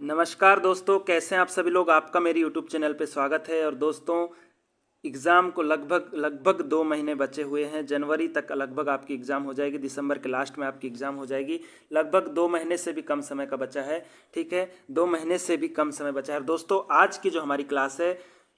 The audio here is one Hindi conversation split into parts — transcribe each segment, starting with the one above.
नमस्कार दोस्तों, कैसे हैं आप सभी लोग। आपका मेरी यूट्यूब चैनल पे स्वागत है। और दोस्तों, एग्ज़ाम को लगभग 2 महीने बचे हुए हैं। जनवरी तक लगभग आपकी एग्ज़ाम हो जाएगी, दिसंबर के लास्ट में आपकी एग्ज़ाम हो जाएगी। लगभग 2 महीने से भी कम समय का बचा है। ठीक है, 2 महीने से भी कम समय बचा है। और दोस्तों, आज की जो हमारी क्लास है,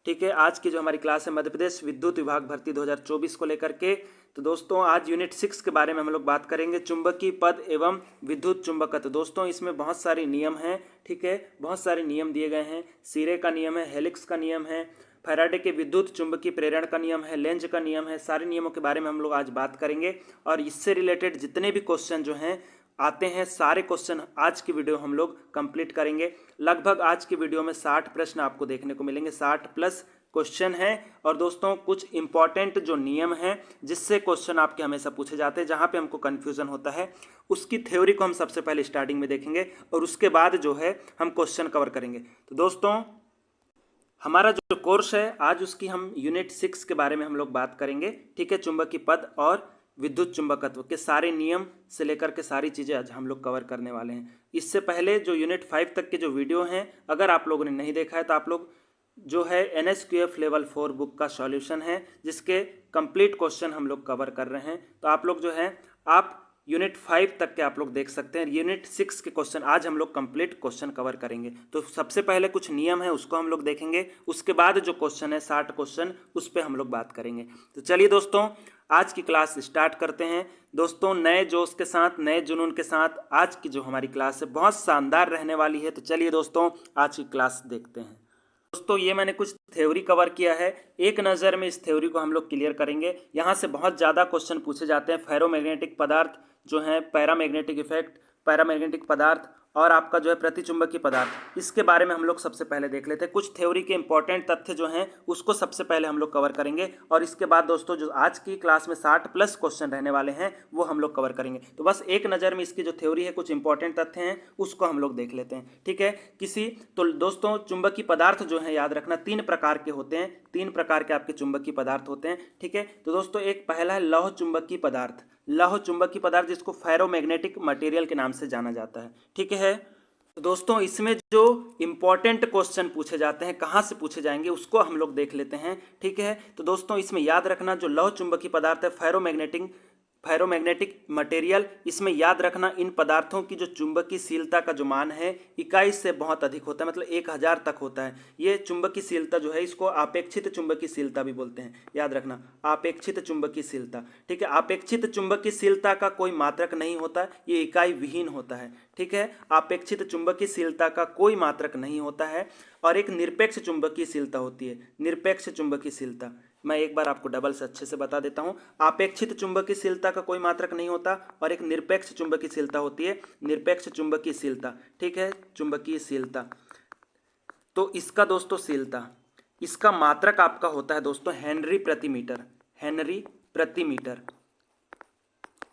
ठीक है, आज की जो हमारी क्लास है मध्य प्रदेश विद्युत विभाग भर्ती 2024 को लेकर के। तो दोस्तों, आज यूनिट 6 के बारे में हम लोग बात करेंगे, चुंबकीय पद एवं विद्युत चुंबकत्व। दोस्तों, इसमें बहुत सारे नियम हैं। ठीक है, बहुत सारे नियम दिए गए हैं। सीरे का नियम है, हेलिक्स का नियम है, फैराडे के विद्युत चुंबकीय प्रेरण का नियम है, लेंज का नियम है। सारे नियमों के बारे में हम लोग आज बात करेंगे। और इससे रिलेटेड जितने भी क्वेश्चन जो हैं आते हैं, सारे क्वेश्चन आज की वीडियो हम लोग कंप्लीट करेंगे। लगभग आज की वीडियो में 60 प्रश्न आपको देखने को मिलेंगे, 60 प्लस क्वेश्चन हैं। और दोस्तों, कुछ इंपॉर्टेंट जो नियम हैं जिससे क्वेश्चन आपके हमेशा पूछे जाते हैं, जहां पे हमको कन्फ्यूजन होता है, उसकी थ्योरी को हम सबसे पहले स्टार्टिंग में देखेंगे और उसके बाद जो है हम क्वेश्चन कवर करेंगे। तो दोस्तों, हमारा जो कोर्स है आज उसकी हम यूनिट 6 के बारे में हम लोग बात करेंगे। ठीक है, चुंबकीय पद और विद्युत चुंबकत्व के सारे नियम से लेकर के सारी चीज़ें आज हम लोग कवर करने वाले हैं। इससे पहले जो यूनिट 5 तक के जो वीडियो हैं, अगर आप लोगों ने नहीं देखा है तो आप लोग जो है NSQF लेवल 4 बुक का सॉल्यूशन है, जिसके कंप्लीट क्वेश्चन हम लोग कवर कर रहे हैं। तो आप लोग जो है आप यूनिट 5 तक के आप लोग देख सकते हैं। यूनिट 6 के क्वेश्चन आज हम लोग कंप्लीट क्वेश्चन कवर करेंगे। तो सबसे पहले कुछ नियम है उसको हम लोग देखेंगे, उसके बाद जो क्वेश्चन है 60 क्वेश्चन, उस पर हम लोग बात करेंगे। तो चलिए दोस्तों, आज की क्लास स्टार्ट करते हैं। दोस्तों, नए जोश के साथ, नए जुनून के साथ आज की जो हमारी क्लास है बहुत शानदार रहने वाली है। तो चलिए दोस्तों, आज की क्लास देखते हैं। दोस्तों, ये मैंने कुछ थ्योरी कवर किया है, एक नज़र में इस थ्योरी को हम लोग क्लियर करेंगे। यहाँ से बहुत ज़्यादा क्वेश्चन पूछे जाते हैं। फेरोमैग्नेटिक पदार्थ जो है, पैरामैग्नेटिक इफेक्ट, पैरामैग्नेटिक पदार्थ और आपका जो है प्रतिचुंबकीय पदार्थ, इसके बारे में हम लोग सबसे पहले देख लेते हैं। कुछ थ्योरी के इंपॉर्टेंट तथ्य जो हैं उसको सबसे पहले हम लोग कवर करेंगे। और इसके बाद दोस्तों, जो आज की क्लास में 60 प्लस क्वेश्चन रहने वाले हैं वो हम लोग कवर करेंगे। तो बस एक नज़र में इसकी जो थ्योरी है, कुछ इंपॉर्टेंट तथ्य हैं, उसको हम लोग देख लेते हैं। ठीक है, तो दोस्तों, चुंबकीय पदार्थ जो है याद रखना 3 प्रकार के होते हैं। 3 प्रकार के आपके चुंबकीय पदार्थ होते हैं। ठीक है, तो दोस्तों, एक पहला है लौह चुंबकीय पदार्थ। लौह चुंबकीय पदार्थ जिसको फेरोमैग्नेटिक मटेरियल के नाम से जाना जाता है। ठीक है, तो दोस्तों, इसमें जो इंपॉर्टेंट क्वेश्चन पूछे जाते हैं, कहाँ से पूछे जाएंगे उसको हम लोग देख लेते हैं। ठीक है, तो दोस्तों, इसमें याद रखना जो लौह चुंबकीय पदार्थ है, फेरोमैग्नेटिक मटेरियल, इसमें याद रखना इन पदार्थों की जो चुंबकीयशीलता का जो मान है 21 से बहुत अधिक होता है, मतलब 1000 तक होता है। ये चुंबकीयशीलता जो है, इसको अपेक्षित चुंबकीयशीलता भी बोलते हैं। याद रखना, अपेक्षित चुंबकीयशीलता। ठीक है, अपेक्षित चुंबकीयशीलता का कोई मात्रक नहीं होता, ये इकाई विहीन होता है। ठीक है, अपेक्षित चुंबकीयशीलता का कोई मात्रक नहीं होता है। और एक निरपेक्ष चुंबकीयशीलता होती है, निरपेक्ष चुंबकीयशीलता। मैं एक बार आपको डबल से अच्छे से बता देता हूं। अपेक्षित चुंबकीयशीलता का कोई मात्रक नहीं होता और एक निरपेक्ष चुंबकीयशीलता होती है, निरपेक्ष चुंबकीयशीलता। ठीक है, चुंबकीयशीलता। तो इसका दोस्तों शीलता, इसका मात्रक आपका होता है दोस्तों हेनरी प्रति मीटर। हेनरी प्रति मीटर,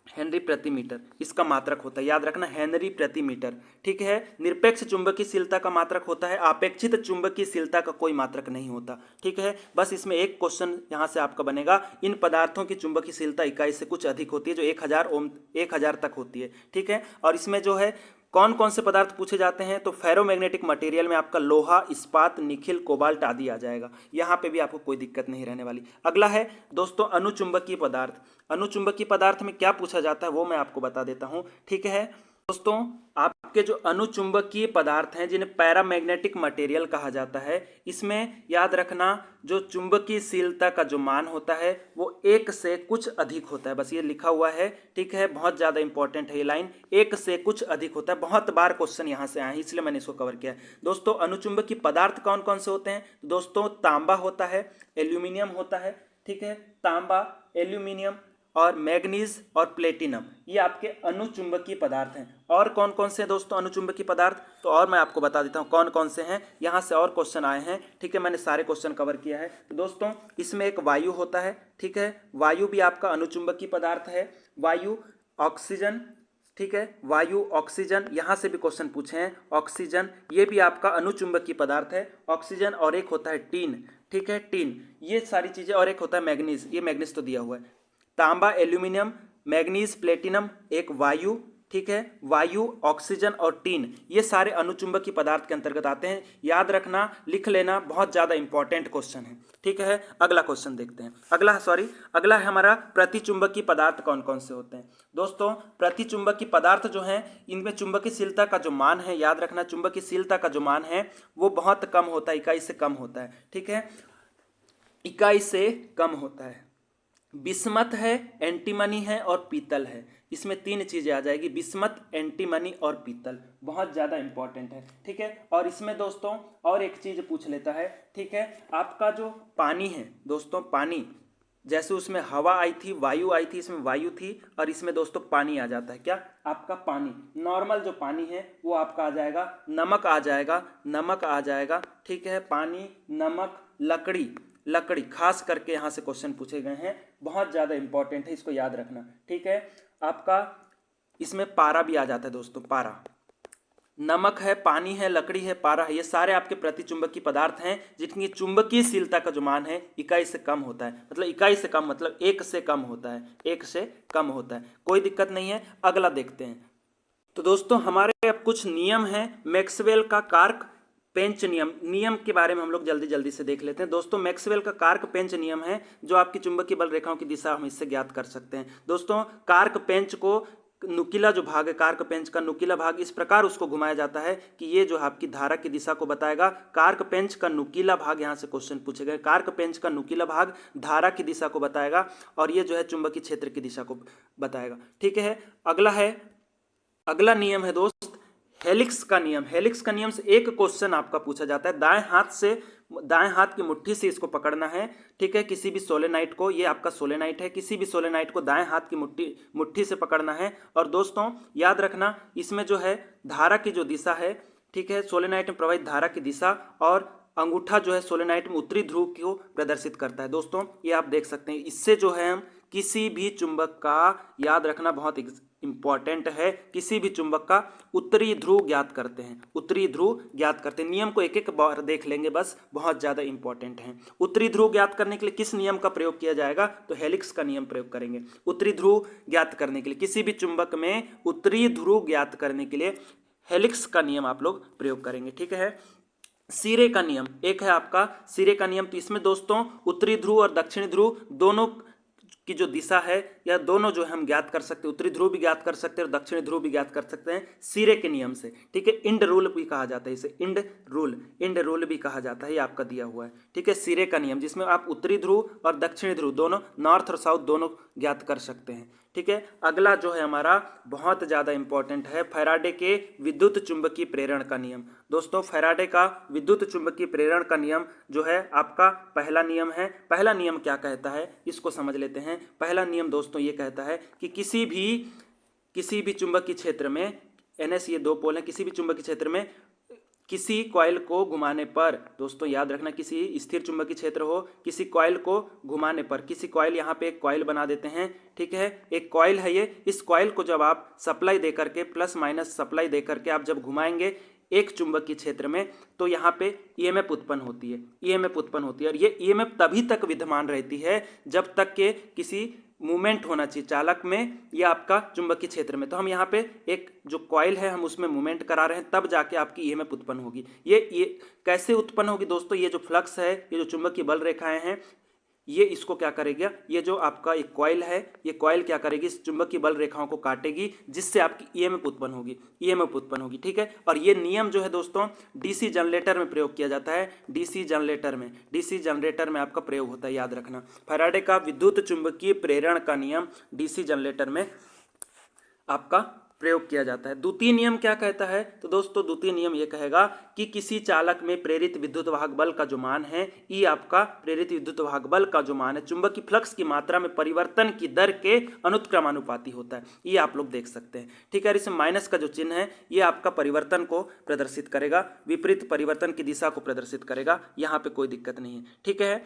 हेनरी प्रति मीटर इसका मात्रक होता है। याद रखना, हेनरी प्रति मीटर। ठीक है, निरपेक्ष चुंबकीयशीलता का मात्रक होता है, अपेक्षित चुंबकीयशीलता का कोई मात्रक नहीं होता। ठीक है, बस इसमें एक क्वेश्चन यहां से आपका बनेगा, इन पदार्थों की चुंबकीयशीलता इकाई से कुछ अधिक होती है, जो 1000 तक होती है। ठीक है, और इसमें जो है कौन कौन से पदार्थ पूछे जाते हैं, तो फेरोमैग्नेटिक मटेरियल में आपका लोहा, इस्पात, निखिल, कोबाल्ट आदि आ जाएगा। यहाँ पे भी आपको कोई दिक्कत नहीं रहने वाली। अगला है दोस्तों अनुचुंबकीय पदार्थ। अनुचुंबकीय पदार्थ में क्या पूछा जाता है वो मैं आपको बता देता हूँ। ठीक है दोस्तों, आपके जो अनुचुंबकीय पदार्थ हैं जिन्हें पैरामैग्नेटिक मटेरियल कहा जाता है, इसमें याद रखना जो चुंबकीयशीलता का जो मान होता है वो 1 से कुछ अधिक होता है। बस ये लिखा हुआ है। ठीक है, बहुत ज़्यादा इंपॉर्टेंट है ये लाइन, 1 से कुछ अधिक होता है। बहुत बार क्वेश्चन यहाँ से आए, इसलिए मैंने इसको कवर किया। दोस्तों, अनुचुंबकीय पदार्थ कौन कौन से होते हैं? दोस्तों, तांबा होता है, एल्यूमिनियम होता है। ठीक है, तांबा, एल्यूमिनियम और मैग्नीज और प्लेटिनम, ये आपके अनुचुंबकीय पदार्थ हैं। और कौन कौन से हैं दोस्तों अनुचुंबकीय पदार्थ? तो और मैं आपको बता देता हूं कौन कौन से हैं, यहां से और क्वेश्चन आए हैं। ठीक है, मैंने सारे क्वेश्चन कवर किया है। तो दोस्तों, इसमें एक वायु होता है। ठीक है, वायु भी आपका अनुचुंबकीय पदार्थ है। वायु, ऑक्सीजन। ठीक है, वायु, ऑक्सीजन, यहां से भी क्वेश्चन पूछे हैं। ऑक्सीजन ये भी आपका अनुचुंबकीय पदार्थ है, ऑक्सीजन। और एक होता है टीन। ठीक है, टीन, ये सारी चीजें। और एक होता है मैग्नीज, ये मैग्नीज तो दिया हुआ है। तांबा, एल्यूमिनियम, मैग्नीज, प्लेटिनम, एक वायु। ठीक है, वायु, ऑक्सीजन और टीन, ये सारे अनुचुंबकीय पदार्थ के अंतर्गत आते हैं। याद रखना, लिख लेना, बहुत ज़्यादा इंपॉर्टेंट क्वेश्चन है। ठीक है, अगला क्वेश्चन देखते हैं। अगला है हमारा प्रतिचुंबकीय पदार्थ कौन कौन से होते हैं। दोस्तों, प्रतिचुंबकीय पदार्थ जो हैं इनमें चुंबकीयशीलता का जो मान है, याद रखना चुंबकीयशीलता का जो मान है वो बहुत कम होता है, इकाई से कम होता है। ठीक है, इकाई से कम होता है। बिस्मथ है, एंटीमनी है और पीतल है। इसमें तीन चीजें आ जाएगी, बिस्मथ, एंटीमनी और पीतल, बहुत ज्यादा इंपॉर्टेंट है। ठीक है, और इसमें दोस्तों और एक चीज पूछ लेता है। ठीक है, आपका जो पानी है दोस्तों, पानी जैसे उसमें हवा आई थी, वायु आई थी, इसमें वायु थी और इसमें दोस्तों पानी आ जाता है। क्या आपका पानी, नॉर्मल जो पानी है वो आपका आ जाएगा, नमक आ जाएगा, नमक आ जाएगा। ठीक है, पानी, नमक, लकड़ी खास करके यहाँ से क्वेश्चन पूछे गए हैं, बहुत ज़्यादा इंपॉर्टेंट है, इसको याद रखना। ठीक है, आपका इसमें पारा भी आ जाता है दोस्तों, पारा, नमक है, पानी है, लकड़ी है, पारा है, ये सारे आपके प्रतिचुंबकीय पदार्थ हैं जिनकी चुंबकीयशीलता का जो मान है इकाई से कम होता है। मतलब इकाई से कम मतलब एक से कम होता है, एक से कम होता है, कोई दिक्कत नहीं है। अगला देखते हैं। तो दोस्तों हमारे अब कुछ नियम हैं, मैक्सवेल का कार्क पेंच नियम के बारे में हम लोग जल्दी जल्दी से देख लेते हैं। दोस्तों मैक्सवेल का कार्क पेंच नियम है जो आपकी चुंबकीय बल रेखाओं की दिशा हम इससे ज्ञात कर सकते हैं। दोस्तों कार्क पेंच को, नुकीला जो भाग है कार्क पेंच का नुकीला भाग, इस प्रकार उसको घुमाया जाता है कि ये जो आपकी धारा की दिशा को बताएगा। कार्क पेंच का नुकीला भाग, यहाँ से क्वेश्चन पूछे गए, कार्क पेंच का नुकीला भाग धारा की दिशा को बताएगा और ये जो है चुंबकीय क्षेत्र की दिशा को बताएगा। ठीक है, अगला नियम है दोस्त हेलिक्स का नियम। हेलिक्स का नियम से एक क्वेश्चन आपका पूछा जाता है, दाएं हाथ की मुट्ठी से इसको पकड़ना है। ठीक है, किसी भी सोलेनाइट को, ये आपका सोलेनाइट है, किसी भी सोलेनाइट को दाएं हाथ की मुट्ठी से पकड़ना है। और दोस्तों याद रखना, इसमें जो है धारा की जो दिशा है, ठीक है, सोलेनाइट में प्रवाहित धारा की दिशा और अंगूठा जो है सोलेनाइट में उत्तरी ध्रुव को प्रदर्शित करता है। दोस्तों ये आप देख सकते हैं, इससे जो है हम किसी भी चुंबक का, याद रखना बहुत इंपॉर्टेंट है, किसी भी चुंबक का उत्तरी ध्रुव ज्ञात करते हैं, उत्तरी ध्रुव ज्ञात करते हैं। नियम को एक एक बार देख लेंगे बस, बहुत ज़्यादा इंपॉर्टेंट है। उत्तरी ध्रुव ज्ञात करने के लिए किस नियम का प्रयोग किया जाएगा, तो हेलिक्स का नियम प्रयोग करेंगे। उत्तरी ध्रुव ज्ञात करने के लिए, किसी भी चुंबक में उत्तरी ध्रुव ज्ञात करने के लिए हेलिक्स का नियम आप लोग प्रयोग करेंगे। ठीक है, सिरे का नियम एक है आपका, सिरे का नियम। तो इसमें दोस्तों उत्तरी ध्रुव और दक्षिणी ध्रुव दोनों की जो दिशा है या दोनों जो है हम ज्ञात कर सकते हैं, उत्तरी ध्रुव भी ज्ञात कर सकते हैं और दक्षिणी ध्रुव भी ज्ञात कर सकते हैं सिरे के नियम से। ठीक है, इंड रूल भी कहा जाता है इसे, इंड रूल भी कहा जाता है, ये आपका दिया हुआ है। ठीक है, सिरे का नियम जिसमें आप उत्तरी ध्रुव और दक्षिणी ध्रुव दोनों, नॉर्थ और साउथ दोनों ज्ञात कर सकते हैं। ठीक है, अगला जो है हमारा बहुत ज़्यादा इंपॉर्टेंट है, फैराडे के विद्युत चुंबकीय प्रेरण का नियम। दोस्तों फैराडे का विद्युत चुंबकीय प्रेरण का नियम जो है आपका पहला नियम है। पहला नियम क्या कहता है, इसको समझ लेते हैं। पहला नियम दोस्तों ये कहता है कि किसी भी चुंबकीय क्षेत्र में, NS ये दो पोल हैं, किसी भी चुंबकीय क्षेत्र में किसी कॉइल को घुमाने पर, दोस्तों याद रखना, किसी स्थिर चुंबकीय क्षेत्र हो, किसी कॉइल को घुमाने पर, किसी कॉइल, यहाँ पे एक कॉइल बना देते हैं। ठीक है, एक कॉइल है ये, इस कॉइल को जब आप सप्लाई दे करके, प्लस माइनस सप्लाई दे करके आप जब घुमाएंगे एक चुंबकीय क्षेत्र में, तो यहाँ पे EMF उत्पन्न होती है, EMF उत्पन्न होती है। और ये EMF तभी तक विद्यमान रहती है जब तक के किसी मूवमेंट होना चाहिए चालक में या आपका चुंबकीय क्षेत्र में। तो हम यहाँ पे एक जो कॉइल है हम उसमें मूवमेंट करा रहे हैं, तब जाके आपकी EMF उत्पन्न होगी। ये कैसे उत्पन्न होगी दोस्तों, ये जो फ्लक्स है, ये जो चुंबकीय बल रेखाएं हैं, ये इसको क्या करेगा, ये जो आपका एक कॉइल है, ये कॉइल क्या करेगी, इस चुंबकीय बल रेखाओं को काटेगी, जिससे आपकी EMF उत्पन्न होगी। ठीक है, और ये नियम जो है दोस्तों DC जनरेटर में प्रयोग किया जाता है, DC जनरेटर में आपका प्रयोग होता है, याद रखना। फैराडे का विद्युत चुंबकीय प्रेरण का नियम DC जनरेटर में आपका प्रयोग किया जाता है। द्वितीय नियम क्या कहता है, तो दोस्तों द्वितीय नियम ये कहेगा कि किसी चालक में प्रेरित विद्युत वाहक बल का जो मान है, ये आपका प्रेरित विद्युत वाहक बल का जो मान है चुंबकीय फ्लक्स की मात्रा में परिवर्तन की दर के अनुक्रमानुपाती होता है, ये आप लोग देख सकते हैं। ठीक है, इसमें माइनस का जो चिन्ह है ये आपका परिवर्तन को प्रदर्शित करेगा, विपरीत परिवर्तन की दिशा को प्रदर्शित करेगा, यहाँ पे कोई दिक्कत नहीं है। ठीक है,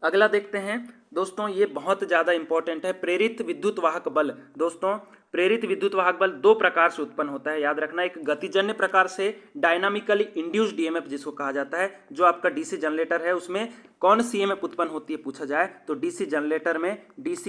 अगला देखते हैं दोस्तों, ये बहुत ज़्यादा इंपॉर्टेंट है, प्रेरित विद्युत वाहक बल। दोस्तों प्रेरित विद्युत वाहक बल दो प्रकार से उत्पन्न होता है, याद रखना। एक गतिजन्य प्रकार से, डायनामिकली इंड्यूस्ड EMF जिसको कहा जाता है, जो आपका DC जनरेटर है उसमें कौन सी ईएमएफ उत्पन्न होती है पूछा जाए तो डीसी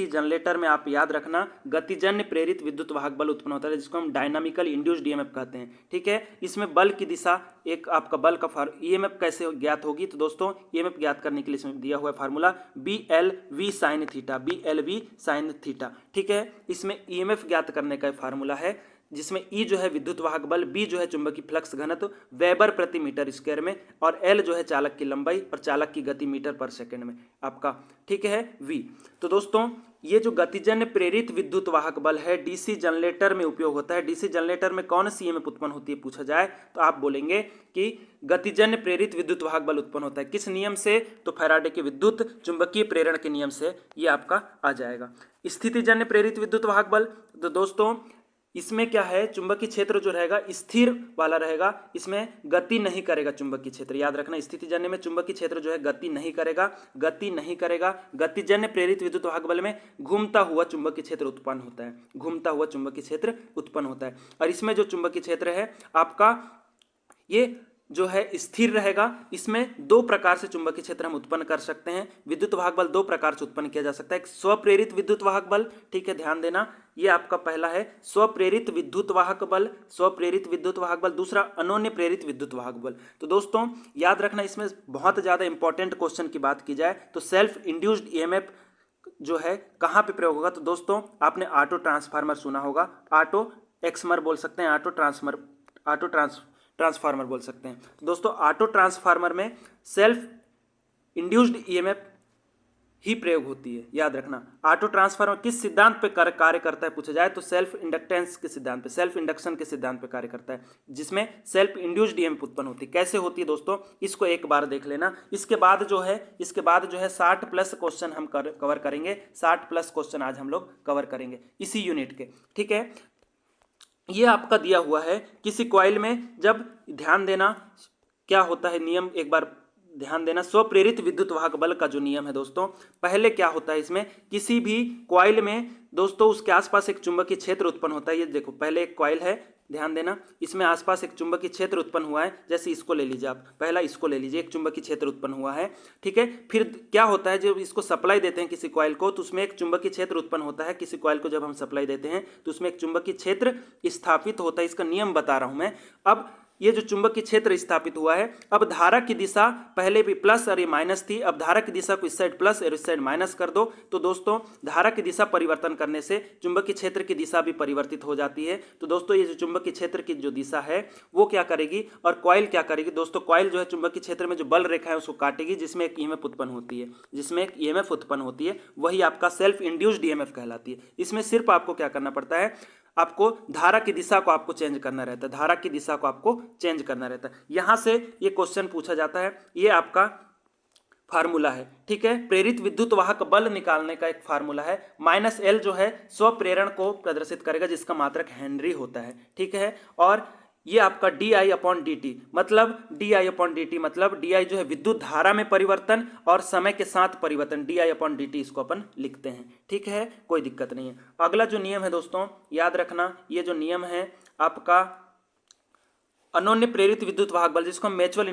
जनरेटर में आप याद रखना गतिजन्य प्रेरित विद्युत वाहक बल उत्पन्न होता है, जिसको हम डायनामिकल इंड्यूस्ड ईएमएफ कहते हैं। ठीक है, इसमें बल की दिशा, एक आपका बल का ईएमएफ कैसे ज्ञात होगी तो दोस्तों ईएमएफ ज्ञात करने के लिए इसमें दिया हुआ है formula BLV sin theta, BLV sin theta. ठीक है, इसमें ईएमएफ ज्ञात करने का फार्मूला है, जिसमें E जो है विद्युत वाहक बल, B जो है चुंबकीय फ्लक्स घनत्व वेबर प्रति मीटर स्क्वायर में, और L जो है चालक की लंबाई और चालक की गति मीटर पर सेकंड में आपका। ठीक है, V। तो दोस्तों ये जो गतिजन्य प्रेरित विद्युत वाहक बल है डीसी जनरेटर में उपयोग होता है। डीसी जनरेटर में कौन सी ईएमएफ उत्पन्न होती है पूछा जाए तो आप बोलेंगे कि गतिजन्य प्रेरित विद्युत वाहक बल उत्पन्न होता है। किस नियम से तो फैराडे के विद्युत चुंबकीय प्रेरण के नियम से ये आपका आ जाएगा। स्थितिजन्य प्रेरित विद्युत वाहक बल, तो दोस्तों इसमें क्या है, चुंबकीय क्षेत्र जो रहेगा स्थिर वाला रहेगा, इसमें गति नहीं करेगा चुंबकीय क्षेत्र। याद रखना स्थितिजन्य में चुंबकीय क्षेत्र जो है गति नहीं करेगा। गतिजन्य प्रेरित विद्युत वाहक बल में घूमता हुआ चुंबकीय क्षेत्र उत्पन्न होता है, और इसमें जो चुंबकीय क्षेत्र है आपका ये जो है स्थिर रहेगा। इसमें दो प्रकार से चुंबकीय क्षेत्र हम उत्पन्न कर सकते हैं। विद्युत वाहक बल दो प्रकार से उत्पन्न किया जा सकता है, एक स्वप्रेरित विद्युत वाहक बल, ठीक है ध्यान देना, ये आपका पहला है स्वप्रेरित विद्युत वाहक बल, दूसरा अनोन्य प्रेरित विद्युत वाहक बल। तो दोस्तों याद रखना, इसमें बहुत ज्यादा इंपॉर्टेंट क्वेश्चन की बात की जाए तो सेल्फ इंड्यूस्ड ईएमएफ जो है कहाँ पे प्रयोग होगा, तो दोस्तों आपने ऑटो ट्रांसफार्मर सुना होगा, ऑटो एक्समर बोल सकते हैं, ऑटो ट्रांसफार्मर बोल सकते हैं। तो दोस्तों ऑटो ट्रांसफार्मर में सेल्फ इंड्यूस्ड ईएमएफ ही प्रयोग होती है। याद रखना ऑटो ट्रांसफार्मर किस सिद्धांत पे कार्य करता है पूछा जाए तो सेल्फ इंडक्टेंस के सिद्धांत पे, सेल्फ इंडक्शन के सिद्धांत पे कार्य करता है, जिसमें सेल्फ इंड्यूस्ड ईएमएफ उत्पन्न होती है। कैसे होती है दोस्तों, इसको एक बार देख लेना। इसके बाद जो है 60+ क्वेश्चन हम कवर करेंगे, 60+ क्वेश्चन आज हम लोग कवर करेंगे इसी यूनिट के। ठीक है, ये आपका दिया हुआ है किसी कॉइल में, जब ध्यान देना क्या होता है नियम, एक बार ध्यान देना। स्वप्रेरित विद्युत वाहक बल का जो नियम है दोस्तों, पहले क्या होता है इसमें, किसी भी कॉइल में दोस्तों उसके आसपास एक चुंबकीय क्षेत्र उत्पन्न होता है। ये देखो पहले एक कॉइल है, ध्यान देना, इसमें आसपास एक चुंबकीय क्षेत्र उत्पन्न हुआ है। जैसे इसको ले लीजिए आप, पहला इसको ले लीजिए, एक चुंबकीय क्षेत्र उत्पन्न हुआ है। ठीक है, फिर क्या होता है जब इसको सप्लाई देते हैं किसी कॉइल को तो उसमें एक चुंबकीय क्षेत्र उत्पन्न होता है। किसी कॉइल को जब हम सप्लाई देते हैं तो उसमें एक चुंबकीय क्षेत्र स्थापित होता है। इसका नियम बता रहा हूं मैं। अब ये जो चुंबकीय क्षेत्र स्थापित हुआ है, अब धारा की दिशा पहले भी प्लस और ये माइनस थी, अब धारा की दिशा को इस साइड प्लस और इस साइड माइनस कर दो तो दोस्तों धारा की दिशा परिवर्तन करने से चुंबकीय क्षेत्र की दिशा भी परिवर्तित हो जाती है। तो दोस्तों ये जो चुंबकीय क्षेत्र की जो दिशा है वो क्या करेगी और कॉइल क्या करेगी दोस्तों, कॉइल जो है चुंबकीय क्षेत्र में जो बल रेखा है उसको काटेगी, जिसमें एक ईएमएफ उत्पन्न होती है, वही आपका सेल्फ इंड्यूस्ड ईएमएफ कहलाती है। इसमें सिर्फ आपको क्या करना पड़ता है, आपको धारा की दिशा को आपको चेंज करना रहता है, यहां से ये क्वेश्चन पूछा जाता है। ये आपका फार्मूला है। ठीक है, प्रेरित विद्युत वाहक बल निकालने का एक फार्मूला है। -L जो है स्वप्रेरण को प्रदर्शित करेगा, जिसका मात्रक हेनरी होता है। ठीक है, और ये आपका di/dt मतलब di जो है विद्युत धारा में परिवर्तन और समय के साथ परिवर्तन, di/dt इसको अपन लिखते हैं। ठीक है, कोई दिक्कत नहीं है। अगला जो नियम है दोस्तों याद रखना, ये जो नियम है आपका अनोन्य प्रेरित विद्युत वाहक बल, जिसको हम म्यूचुअल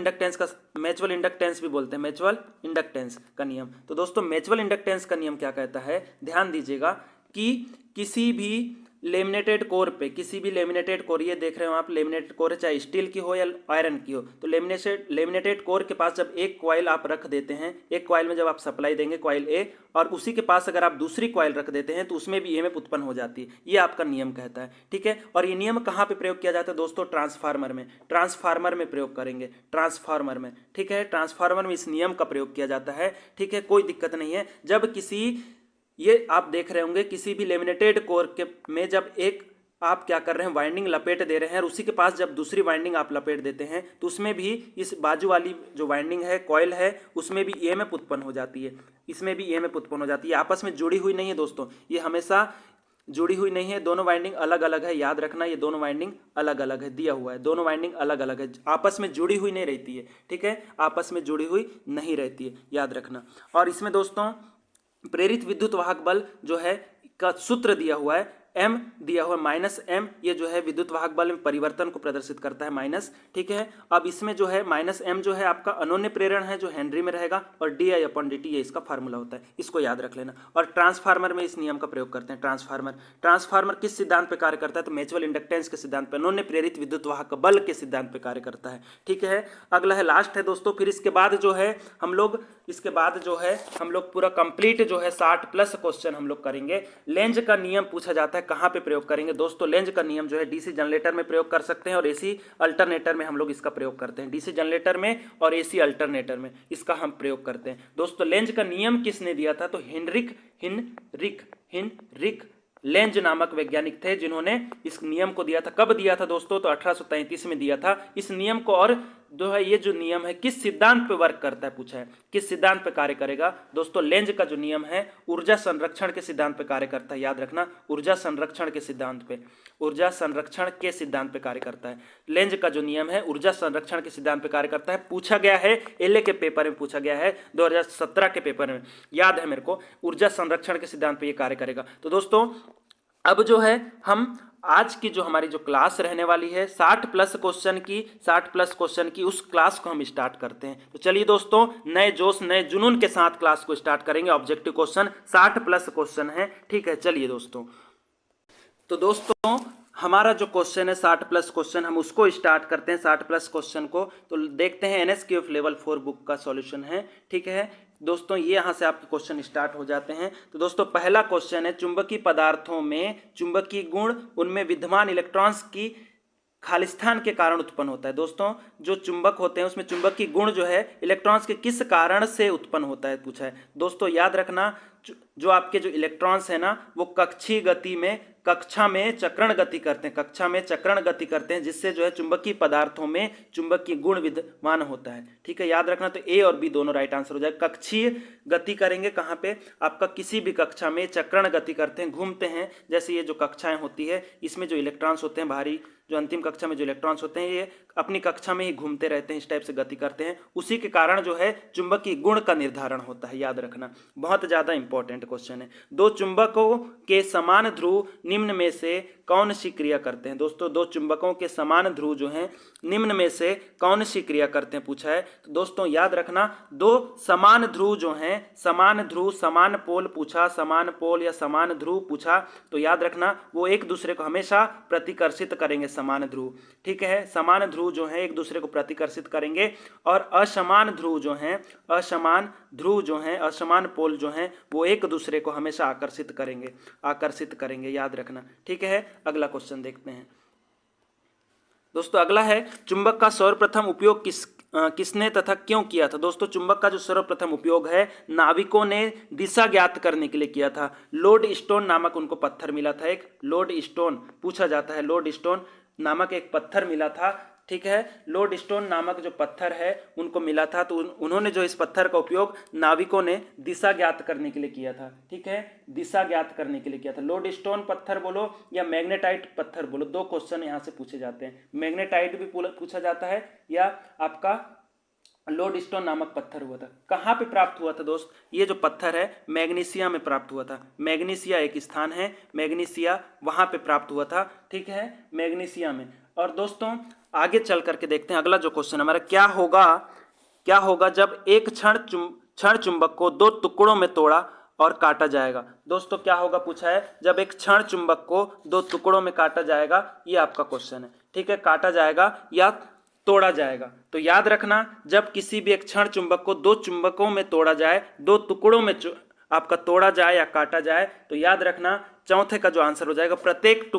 इंडक्टेंस भी बोलते हैं, म्यूचुअल इंडक्टेंस का नियम। तो दोस्तों म्यूचुअल इंडक्टेंस का नियम क्या कहता है, ध्यान दीजिएगा कि किसी भी लेमिनेटेड कोर पे, ये देख रहे हो आप, लेमिनेटेड कोर है चाहे स्टील की हो या आयरन की हो, तो लेमिनेटेड कोर के पास जब एक कॉइल आप रख देते हैं, एक कॉइल में जब आप सप्लाई देंगे कॉइल ए, और उसी के पास अगर आप दूसरी कॉइल रख देते हैं तो उसमें भी ईएमएफ उत्पन्न हो जाती है। ये आपका नियम कहता है। ठीक है, और ये नियम कहाँ पे प्रयोग किया जाता है दोस्तों, ट्रांसफार्मर में प्रयोग करेंगे, ट्रांसफार्मर में। ठीक है, ट्रांसफार्मर में इस नियम का प्रयोग किया जाता है। ठीक है, कोई दिक्कत नहीं है। जब ये आप देख रहे होंगे किसी भी लेमिनेटेड कोर के में जब एक आप क्या कर रहे हैं, वाइंडिंग लपेट दे रहे हैं, और उसी के पास जब दूसरी वाइंडिंग आप लपेट देते हैं तो उसमें भी इस बाजू वाली जो वाइंडिंग है, कॉइल है, उसमें भी ईएमएफ उत्पन्न हो जाती है। आपस में जुड़ी हुई नहीं है दोस्तों, ये हमेशा जुड़ी हुई नहीं है, दोनों वाइंडिंग अलग अलग है। याद रखना ये दोनों वाइंडिंग अलग अलग है, दिया हुआ है, दोनों वाइंडिंग अलग अलग है, आपस में जुड़ी हुई नहीं रहती है। ठीक है, आपस में जुड़ी हुई नहीं रहती है, याद रखना। और इसमें दोस्तों प्रेरित विद्युत वाहक बल जो है का सूत्र दिया हुआ है, m दिया हुआ -m, ये जो है विद्युत वाहक बल में परिवर्तन को प्रदर्शित करता है माइनस, ठीक है। अब इसमें जो है -m जो है आपका अनोन्य प्रेरण है जो हेनरी में रहेगा, और di/dt ये इसका फार्मूला होता है, इसको याद रख लेना। और ट्रांसफार्मर में इस नियम का प्रयोग करते हैं। ट्रांसफार्मर किस सिद्धांत पे कार्य करता है? तो म्यूचुअल इंडक्टेंस के सिद्धांत पे, अनोन्य प्रेरित विद्युत वाहक बल के सिद्धांत पे कार्य करता है, ठीक है। अगला है, लास्ट है दोस्तों। फिर इसके बाद जो है हम लोग पूरा कंप्लीट जो है 60+ क्वेश्चन हम लोग करेंगे। लेंज का नियम पूछा जाता है, कहाँ पे प्रयोग करेंगे दोस्तों? लेंज का नियम जो है डीसी जनरेटर में प्रयोग कर सकते हैं और एसी अल्टरनेटर में हम लोग इसका प्रयोग करते हैं। डीसी जनरेटर में और एसी अल्टरनेटर में इसका हम प्रयोग करते हैं। दोस्तों लेंज का नियम किसने दिया था? तो हिनरिक लेंज नामक वैज्ञानिक थे जिन्होंने इस नियम को दिया था। कब दिया था दोस्तों? तो 1833 में दिया था इस नियम को। और जो है ये जो नियम है किस सिद्धांत पे वर्क करता है पूछा है, किस सिद्धांत पे कार्य करेगा? दोस्तों लेंज का जो नियम है ऊर्जा संरक्षण के सिद्धांत पे कार्य करता है, याद रखना, ऊर्जा संरक्षण के सिद्धांत पे कार्य करता है। लेंज का जो नियम है ऊर्जा संरक्षण के सिद्धांत पे कार्य करता है। पूछा गया है, एलए के पेपर में पूछा गया है, 2017 के पेपर में, याद है मेरे को, ऊर्जा संरक्षण के सिद्धांत पे ये कार्य करेगा। तो दोस्तों अब जो है हम आज की जो हमारी जो क्लास रहने वाली है 60+ क्वेश्चन की उस क्लास को हम स्टार्ट करते हैं। तो चलिए दोस्तों, नए जोश नए जुनून के साथ क्लास को स्टार्ट करेंगे। ऑब्जेक्टिव क्वेश्चन 60+ क्वेश्चन है, ठीक है। चलिए दोस्तों, तो दोस्तों हमारा जो क्वेश्चन है 60+ क्वेश्चन, हम उसको स्टार्ट करते हैं 60+ क्वेश्चन को। तो देखते हैं NSQF लेवल 4 बुक का सॉल्यूशन है, ठीक है दोस्तों। ये यहाँ से आपके क्वेश्चन स्टार्ट हो जाते हैं। तो दोस्तों पहला क्वेश्चन है, चुंबकीय पदार्थों में चुंबकीय गुण उनमें विद्यमान इलेक्ट्रॉन्स की खालिस्तान के कारण उत्पन्न होता है। दोस्तों जो चुंबक होते हैं उसमें चुंबकीय गुण जो है इलेक्ट्रॉन्स के किस कारण से उत्पन्न होता है पूछा है। दोस्तों याद रखना, जो आपके जो इलेक्ट्रॉन्स है ना वो कक्षीय गति में कक्षा में चक्रण गति करते हैं, जिससे जो है चुंबकीय पदार्थों में चुंबकीय गुण विद्यमान होता है, ठीक है। याद रखना, तो ए और बी दोनों राइट आंसर हो जाएगा। कक्षीय गति करेंगे कहाँ पे? आपका किसी भी कक्षा में चक्रण गति करते हैं, घूमते हैं। जैसे ये जो कक्षाएं होती है इसमें जो इलेक्ट्रॉन्स होते हैं, बाहरी जो अंतिम कक्षा में जो इलेक्ट्रॉन्स होते हैं ये अपनी कक्षा में ही घूमते रहते हैं, इस टाइप से गति करते हैं। उसी के कारण जो है चुंबकीय गुण का निर्धारण होता है, याद रखना, बहुत ज्यादा इंपॉर्टेंट क्वेश्चन है। दो चुंबकों के समान ध्रुव निम्न में से कौन सी क्रिया करते हैं? दोस्तों दो चुंबकों के समान ध्रुव जो हैं निम्न में से कौन सी क्रिया करते हैं पूछा है। तो दोस्तों याद रखना, दो समान ध्रुव जो हैं, समान ध्रुव, समान पोल पूछा, समान पोल या समान ध्रुव पूछा, तो याद रखना वो एक दूसरे को हमेशा प्रतिकर्षित करेंगे, समान ध्रुव, ठीक है। समान ध्रुव जो है एक दूसरे को प्रतिकर्षित करेंगे, और असमान ध्रुव जो हैं, असमान पोल जो हैं वो एक दूसरे को हमेशा आकर्षित करेंगे, याद रखना, ठीक है। अगला क्वेश्चन देखते हैं दोस्तों। अगला है, चुंबक का सर्वप्रथम उपयोग किसने तथा क्यों किया था? दोस्तों चुंबक का जो सर्वप्रथम उपयोग है नाविकों ने दिशा ज्ञात करने के लिए किया था। लोड स्टोन नामक उनको पत्थर मिला था, एक लोड स्टोन पूछा जाता है, लोड स्टोन नामक एक पत्थर मिला था, ठीक है। लोड स्टोन नामक जो पत्थर है उनको मिला था, तो उन्होंने जो इस पत्थर का उपयोग नाविकों ने दिशा ज्ञात करने के लिए किया था, ठीक है, दिशा ज्ञात करने के लिए किया था। लोड स्टोन पत्थर बोलो या मैग्नेटाइट पत्थर बोलो, दो क्वेश्चन यहाँ से पूछे जाते हैं। मैग्नेटाइट भी पूछा जाता है या आपका लोड स्टोन नामक पत्थर हुआ था। कहाँ पे प्राप्त हुआ था दोस्त? ये जो पत्थर है मैग्नीशिया में प्राप्त हुआ था। मैग्नीशिया एक स्थान है, मैग्नीशिया वहां पे प्राप्त हुआ था, ठीक है, मैग्नीशिया में। और दोस्तों आगे चल करके देखते हैं अगला जो क्वेश्चन हमारा, क्या होगा जब एक क्षण चुंबक को दो टुकड़ों में तोड़ा और काटा जाएगा? दोस्तों क्या होगा पूछा है, जब एक क्षण चुंबक को दो टुकड़ों में काटा जाएगा, ये आपका क्वेश्चन है, ठीक है। काटा जाएगा या तोड़ा जाएगा, तो याद रखना, जब किसी भी एक क्षण चुंबक को दो चुंबकों में तोड़ा जाए, दो टुकड़ों में आपका तोड़ा जाए या काटा जाए, तो याद रखना चौथे का जो आंसर हो जाएगा, प्रत्येक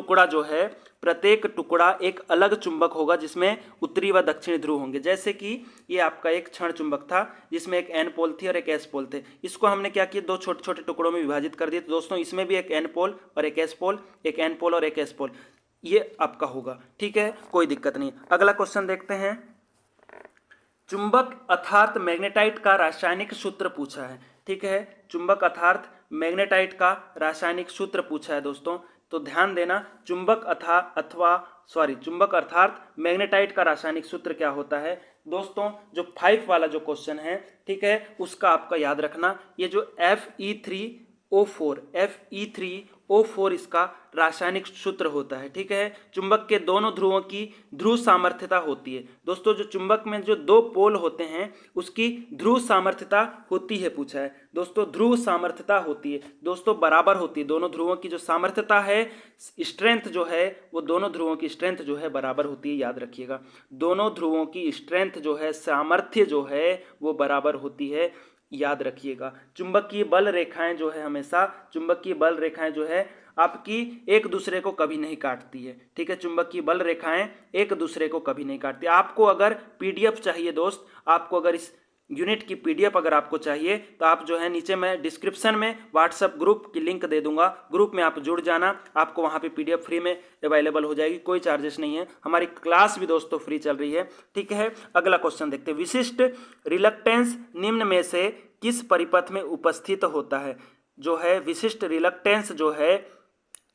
टुकड़ा एक अलग चुंबक होगा जिसमें उत्तरी व दक्षिणी ध्रुव होंगे। जैसे कि ये आपका एक क्षण चुंबक था जिसमें एक एन पोल थी और एक एस पोल थे, इसको हमने क्या किया, दो छोटे छोटे टुकड़ों में विभाजित कर दिया। तो दोस्तों इसमें भी एक एन पोल और एक एस पोल, एक एन पोल और एक एस पोल, ये आपका होगा, ठीक है, कोई दिक्कत नहीं। अगला क्वेश्चन देखते हैं, चुंबक अर्थात मैग्नेटाइट का रासायनिक सूत्र पूछा है, ठीक है। चुंबक अर्थात मैग्नेटाइट का रासायनिक सूत्र पूछा है दोस्तों, तो ध्यान देना, चुंबक अर्थात मैग्नेटाइट का रासायनिक सूत्र क्या होता है दोस्तों? जो 5 वाला जो क्वेश्चन है, ठीक है, उसका आपका याद रखना, ये जो O4 इसका रासायनिक सूत्र होता है। ठीक है, चुंबक के दोनों ध्रुवों की ध्रुव सामर्थ्यता होती है। दोस्तों जो चुंबक में जो दो पोल होते हैं उसकी ध्रुव सामर्थ्यता होती है, पूछा है दोस्तों, ध्रुव सामर्थ्यता होती है दोस्तों, बराबर होती है। दोनों ध्रुवों की जो सामर्थ्यता है, स्ट्रेंथ जो है, वो दोनों ध्रुवों की स्ट्रेंथ जो है बराबर होती है, याद रखिएगा। दोनों ध्रुवों की स्ट्रेंथ जो है, सामर्थ्य जो है, वो बराबर होती है, याद रखिएगा। चुंबकीय बल रेखाएं जो है, हमेशा चुंबकीय बल रेखाएं जो है आपकी एक दूसरे को कभी नहीं काटती है। ठीक है, चुंबकीय बल रेखाएं एक दूसरे को कभी नहीं काटती। आपको अगर पीडीएफ चाहिए दोस्त, आपको अगर इस यूनिट की पीडीएफ अगर आपको चाहिए तो आप जो है नीचे मैं डिस्क्रिप्शन में व्हाट्सएप ग्रुप की लिंक दे दूंगा, ग्रुप में आप जुड़ जाना, आपको वहां पे पीडीएफ फ्री में अवेलेबल हो जाएगी, कोई चार्जेस नहीं है। हमारी क्लास भी दोस्तों फ्री चल रही है। ठीक है, अगला क्वेश्चन देखते हैं। विशिष्ट रिलक्टेंस निम्न में से किस परिपथ में उपस्थित होता है? जो है विशिष्ट रिलक्टेंस जो है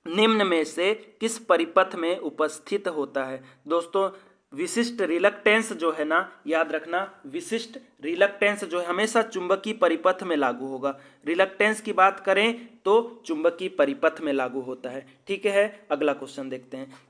निम्न में से किस परिपथ में उपस्थित होता है? दोस्तों विशिष्ट रिलक्टेंस जो है ना, याद रखना, विशिष्ट रिलक्टेंस जो है हमेशा चुंबकीय परिपथ में लागू होगा। रिलक्टेंस की बात करें तो चुंबकीय परिपथ में लागू होता है। ठीक है, अगला क्वेश्चन देखते हैं।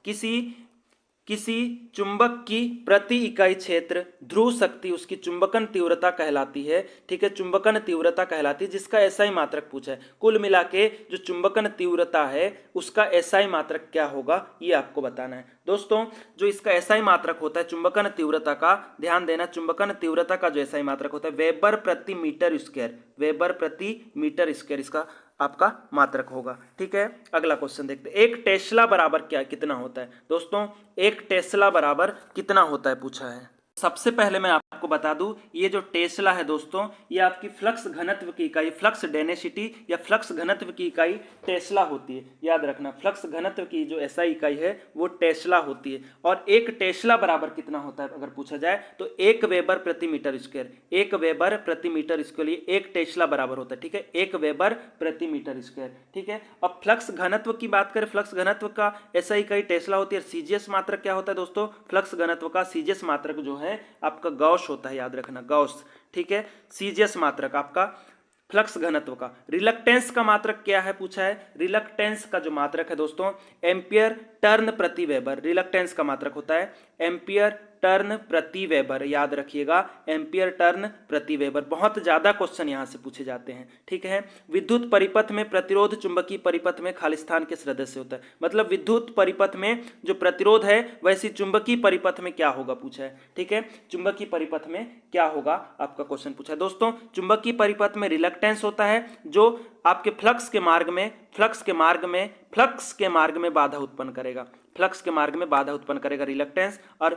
किसी चुंबक की प्रति इकाई क्षेत्र ध्रुव शक्ति उसकी चुंबकन तीव्रता कहलाती है। ठीक है, चुंबकन तीव्रता कहलाती है, जिसका एसआई मात्रक पूछा है। कुल मिला के जो चुंबकन तीव्रता है उसका एसआई मात्रक क्या होगा, ये आपको बताना है। दोस्तों जो इसका एसआई मात्रक होता है चुंबकन तीव्रता का, ध्यान देना, चुंबकन तीव्रता का जो एसआई मात्रक होता है वेबर प्रति मीटर स्क्वायर, वेबर प्रति मीटर स्क्वायर इसका आपका मात्रक होगा। ठीक है, अगला क्वेश्चन देखते हैं। एक टेस्ला बराबर क्या कितना होता है? दोस्तों एक टेस्ला बराबर कितना होता है पूछा है। सबसे पहले मैं आपको बता दूं, ये जो टेस्ला है दोस्तों, ये आपकी फ्लक्स घनत्व की इकाई, फ्लक्स डेंसिटी या फ्लक्स घनत्व की इकाई टेस्ला होती है। याद रखना, फ्लक्स घनत्व की जो एसआई इकाई है वो टेस्ला होती है। और एक टेस्ला बराबर कितना होता है अगर पूछा जाए तो 1 वेबर प्रति मीटर स्क्वायर, 1 वेबर प्रति मीटर स्क्वायर, ये 1 टेस्ला बराबर होता है। ठीक है, 1 वेबर प्रति मीटर स्क्वायर। ठीक है, अब फ्लक्स घनत्व की बात करें, फ्लक्स घनत्व का एसआई इकाई टेस्ला होती है। सीजीएस मात्रक क्या होता है दोस्तों? फ्लक्स घनत्व का सीजीएस मात्रक जो है आपका गॉस होता है, याद रखना, गॉस। ठीक है, सीजीएस मात्रक आपका फ्लक्स घनत्व का। रिलक्टेंस का मात्रक क्या है पूछा है। रिलक्टेंस का जो मात्रक है दोस्तों एम्पियर टर्न प्रति वेबर, रिलक्टेंस का मात्रक होता है एम्पियर टर्न प्रति वेबर, याद रखिएगा, एम्पियर टर्न प्रति वेबर। बहुत ज्यादा क्वेश्चन यहां से पूछे जाते हैं। ठीक है, विद्युत परिपथ में प्रतिरोध चुंबकीय परिपथ में खाली स्थान के सदस्य होता है। मतलब विद्युत परिपथ में जो प्रतिरोध है वैसी चुंबकीय परिपथ में क्या होगा पूछा है। ठीक है, चुंबकीय परिपथ में क्या होगा आपका क्वेश्चन पूछा है। दोस्तों चुंबकीय परिपथ में रिलक्टेंस होता है जो आपके फ्लक्स के मार्ग में बाधा उत्पन्न करेगा, फ्लक्स के मार्ग में बाधा उत्पन्न करेगा रिलक्टेंस। और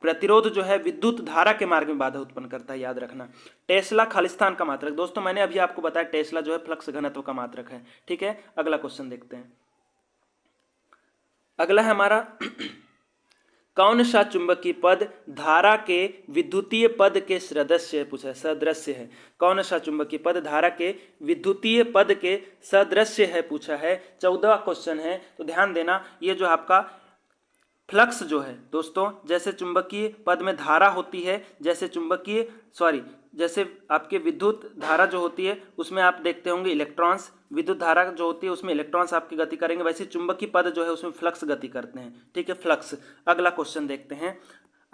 प्रतिरोध जो है विद्युत धारा के मार्ग में बाधा उत्पन्न करता है, याद रखना। टेस्ला खालिस्तान का मात्रक, दोस्तों मैंने अभी आपको बताया टेस्ला जो है फ्लक्स घनत्व का मात्रक है। ठीक है, अगला क्वेश्चन देखते हैं। अगला है हमारा कौन सा चुंबकीय पद धारा के विद्युतीय पद के सदस्य पूछा है, सदृश्य है। कौन सा चुंबकीय पद धारा के विद्युतीय पद के सदृश्य है पूछा है। 14वां क्वेश्चन है, तो ध्यान देना, ये जो आपका फ्लक्स जो है दोस्तों, जैसे चुंबकीय पद में धारा होती है, जैसे आपके विद्युत धारा जो होती है उसमें आप देखते होंगे इलेक्ट्रॉन्स, विद्युत धारा जो होती है उसमें इलेक्ट्रॉन्स आपकी गति करेंगे, वैसे चुंबकीय पद जो है उसमें फ्लक्स गति करते हैं। ठीक है, फ्लक्स। अगला क्वेश्चन देखते हैं।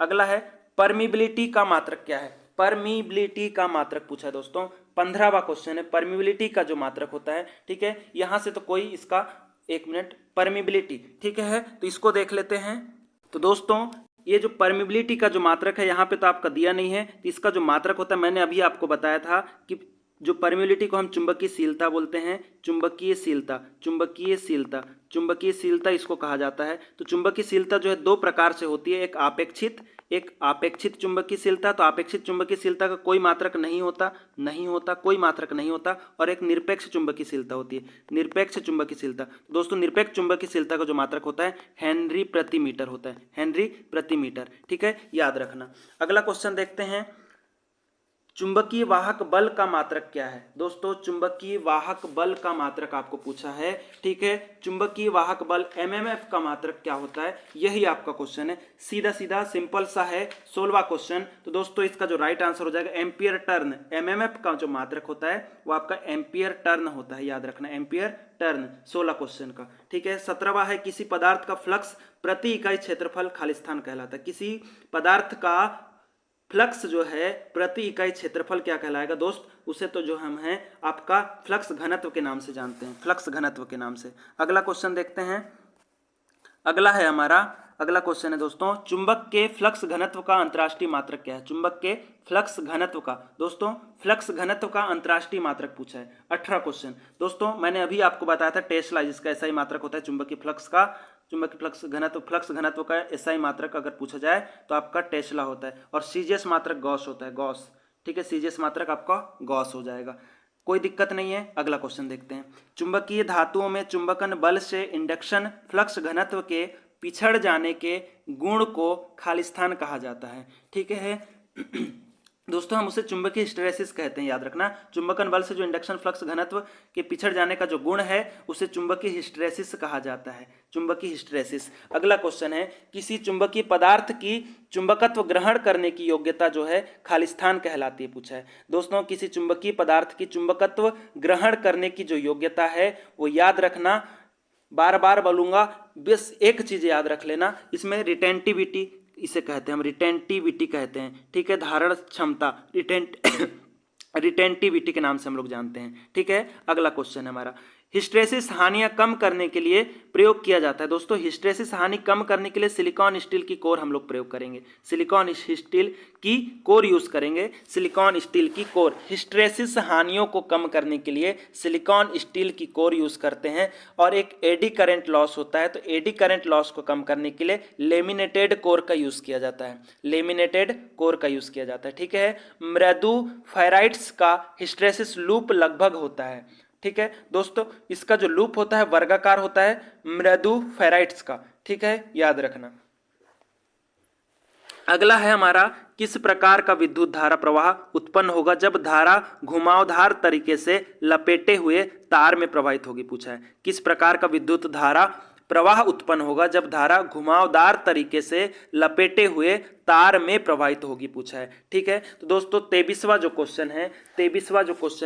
अगला है परमिबिलिटी का मात्रक क्या है। परमिबिलिटी का मात्रक पूछा है दोस्तों, 15वां क्वेश्चन है। परमिबिलिटी का जो मात्रक होता है, ठीक है, यहां से तो कोई इसका, एक मिनट, परमिबिलिटी, ठीक है, तो इसको देख लेते हैं। तो दोस्तों ये जो परमिबिलिटी का जो मात्रक है यहाँ पे तो आपका दिया नहीं है, तो इसका जो मात्रक होता है मैंने अभी आपको बताया था कि जो परमिबिलिटी को हम चुंबकीयशीलता बोलते हैं, चुंबकीयशीलता इसको कहा जाता है। तो चुंबकीयशीलता जो है दो प्रकार से होती है, एक आपेक्षित चुंबकीयशीलता, तो आपेक्षित चुंबकीयशीलता का कोई मात्रक नहीं होता, और एक निरपेक्ष चुंबकीयशीलता होती है, निरपेक्ष चुंबकीयशीलता। दोस्तों निरपेक्ष चुंबकीयशीलता का जो मात्रक होता है हेनरी प्रति मीटर होता है, हेनरी प्रति मीटर। ठीक है, याद रखना। अगला क्वेश्चन देखते हैं। चुंबकीय वाहक बल का मात्रक क्या है दोस्तों? चुंबकीय वाहक बल का मात्रक आपको पूछा है, ठीक है। चुंबकीय वाहक बल एमएमएफ का मात्रक क्या होता है, यही आपका क्वेश्चन है। सीधा सीधा सिंपल सा है, 16वां क्वेश्चन। तो दोस्तों इसका जो राइट आंसर हो जाएगा एम्पियर टर्न। एमएमएफ का जो मात्रक होता है वो आपका एम्पियर टर्न होता है, याद रखना, एम्पियर टर्न। 16 क्वेश्चन का, ठीक है। 17वां है, किसी पदार्थ का फ्लक्स प्रति इकाई क्षेत्रफल खालिस्तान कहलाता है। किसी पदार्थ का फ्लक्स जो है प्रति इकाई क्षेत्रफल क्या कहलाएगा दोस्त? उसे तो जो हम हैं आपका फ्लक्स घनत्व के नाम से जानते हैं, फ्लक्स घनत्व के नाम से। अगला क्वेश्चन देखते हैं। अगला क्वेश्चन है दोस्तों, चुंबक के फ्लक्स घनत्व का अंतर्राष्ट्रीय मात्रक क्या है? चुंबक के फ्लक्स घनत्व का, दोस्तों फ्लक्स घनत्व का अंतर्राष्ट्रीय मात्रक पूछा है। 18 क्वेश्चन। दोस्तों मैंने अभी आपको बताया था टेस्ला, जिसका ऐसा ही मात्रक होता है चुंबकीय फ्लक्स का। चुंबकीय फ्लक्स घनत्व का एसआई मात्रक अगर पूछा जाए तो आपका टेस्ला होता है। और सीजीएस मात्रक गॉस होता है, गॉस, ठीक है। सीजीएस मात्रक आपका गॉस हो जाएगा, कोई दिक्कत नहीं है। अगला क्वेश्चन देखते हैं। चुंबकीय धातुओं में चुंबकन बल से इंडक्शन फ्लक्स घनत्व के पिछड़ जाने के गुण को खालिस्तान कहा जाता है, ठीक है। दोस्तों हम उसे चुंबकीय हिस्टैरिसीस कहते हैं, याद रखना। चुंबकन बल से जो इंडक्शन फ्लक्स घनत्व के पिछड़ जाने का जो गुण है उसे चुंबकीय हिस्टैरिसीस कहा जाता है, चुंबकीय हिस्टैरिसीस। अगला क्वेश्चन है, किसी चुंबकीय पदार्थ की चुंबकत्व ग्रहण करने की योग्यता जो है खालिस्तान कहलाती है, पूछा है। दोस्तों किसी चुंबकीय पदार्थ की चुंबकत्व ग्रहण करने की जो योग्यता है वो याद रखना, बार बार बोलूंगा, बस एक चीज याद रख लेना, इसमें रिटेंटिविटी इसे कहते हैं, हम रिटेंटिविटी कहते हैं, ठीक है। धारण क्षमता, रिटेंटिविटी के नाम से हम लोग जानते हैं, ठीक है। अगला क्वेश्चन है हमारा, हिस्टैरिसीस हानियां कम करने के लिए प्रयोग किया जाता है। दोस्तों हिस्टैरिसीस हानि कम करने के लिए सिलिकॉन स्टील की कोर हम लोग प्रयोग करेंगे, सिलिकॉन स्टील की कोर यूज करेंगे, सिलिकॉन स्टील की कोर। हिस्टैरिसीस हानियों को कम करने के लिए सिलिकॉन स्टील की कोर यूज करते हैं। और एक एडी करंट लॉस होता है, तो एडी करंट लॉस को कम करने के लिए लेमिनेटेड कोर का यूज किया जाता है, लेमिनेटेड कोर का यूज किया जाता है, ठीक है। मृदु फेराइट्स का हिस्टैरिसीस लूप लगभग होता है, ठीक है। दोस्तों इसका जो लूप होता है वर्गाकार होता है मृदु फेराइट्स का, ठीक है, याद रखना। अगला है हमारा, किस प्रकार का विद्युत धारा प्रवाह उत्पन्न होगा जब धारा घुमावदार तरीके से लपेटे हुए तार में प्रवाहित होगी, पूछा है। किस प्रकार का विद्युत धारा प्रवाह उत्पन्न होगा जब धारा घुमावदार तरीके से लपेटे हुए तार में प्रवाहित होगी, पूछा है, ठीक है। तो दोस्तों 23वां जो क्वेश्चन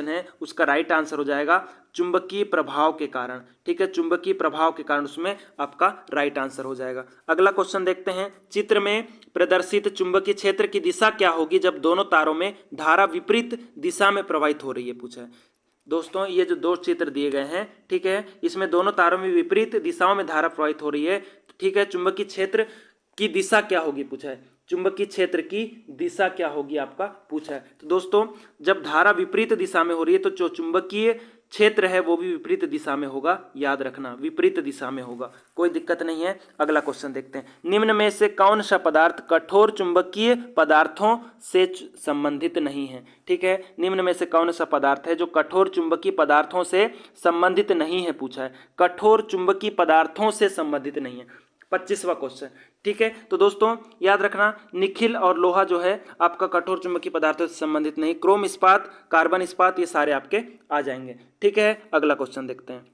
है उसका राइट आंसर हो जाएगा चुंबकीय प्रभाव के कारण, ठीक है। चुंबकीय प्रभाव के कारण उसमें आपका राइट आंसर हो जाएगा। अगला क्वेश्चन देखते हैं। चित्र में प्रदर्शित चुंबकीय क्षेत्र की दिशा क्या होगी जब दोनों तारों में धारा विपरीत दिशा में प्रवाहित हो रही है, पूछा है। दोस्तों ये जो दो चित्र दिए गए हैं, ठीक है, इसमें दोनों तारों में विपरीत दिशाओं में धारा प्रवाहित हो रही है, ठीक है। चुंबकीय क्षेत्र की दिशा क्या होगी, पूछा है। चुंबकीय क्षेत्र की दिशा क्या होगी आपका, पूछा है। तो दोस्तों जब धारा विपरीत दिशा में हो रही है तो जो चुंबकीय क्षेत्र है वो भी विपरीत दिशा में होगा, याद रखना, विपरीत दिशा में होगा, कोई दिक्कत नहीं है। अगला क्वेश्चन देखते हैं। निम्न में से कौन सा पदार्थ कठोर चुंबकीय पदार्थों से संबंधित नहीं है, ठीक है। निम्न में से कौन सा पदार्थ है जो कठोर चुंबकीय पदार्थों से संबंधित नहीं है, पूछा है। कठोर चुंबकीय पदार्थों से संबंधित नहीं है, 25वां क्वेश्चन, ठीक है। तो दोस्तों याद रखना, निखिल और लोहा जो है आपका कठोर चुंबकीय पदार्थों से संबंधित नहीं, क्रोम इस्पात, कार्बन इस्पात, ये सारे आपके आ जाएंगे, ठीक है। अगला क्वेश्चन देखते हैं।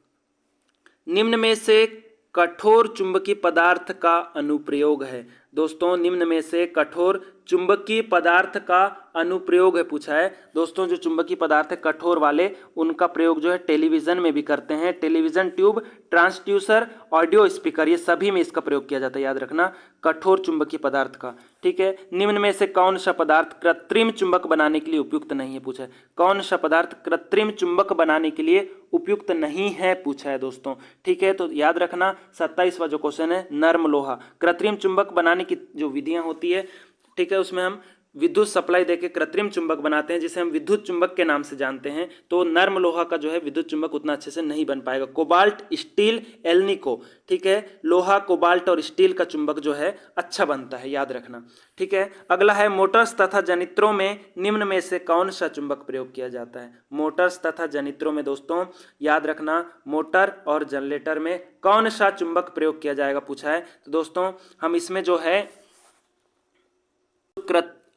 निम्न में से कठोर चुंबकीय पदार्थ का अनुप्रयोग है। दोस्तों निम्न में से कठोर चुंबकीय पदार्थ का अनुप्रयोग है, पूछा है। दोस्तों जो चुंबकीय पदार्थ है कठोर वाले, उनका प्रयोग जो है टेलीविजन में भी करते हैं। Television tube, transducer, audio speaker, ये सभी में इसका प्रयोग किया जाता है, याद रखना, कठोर चुंबकीय पदार्थ का, ठीक है। निम्न में से कौन सा पदार्थ कृत्रिम चुंबक बनाने के लिए उपयुक्त नहीं है, पूछा है। कौन सा पदार्थ कृत्रिम चुंबक बनाने के लिए उपयुक्त नहीं है, पूछा है दोस्तों, ठीक है। तो याद रखना 27वां जो क्वेश्चन है, नर्म लोहा। कृत्रिम चुंबक बनाने की जो विधियां होती है, ठीक है, उसमें हम विद्युत सप्लाई देके कृत्रिम चुंबक बनाते हैं, जिसे हम विद्युत चुंबक के नाम से जानते हैं। तो नर्म लोहा का जो है विद्युत चुंबक उतना अच्छे से नहीं बन पाएगा। कोबाल्ट, स्टील, एल्निको, ठीक है, लोहा, कोबाल्ट और स्टील का चुंबक जो है अच्छा बनता है, याद रखना, ठीक है। अगला है, मोटर्स तथा जनित्रों में निम्न में से कौन सा चुंबक प्रयोग किया जाता है। मोटर्स तथा जनित्रों में दोस्तों याद रखना, मोटर और जनरेटर में कौन सा चुंबक प्रयोग किया जाएगा, पूछा है। तो दोस्तों हम इसमें जो है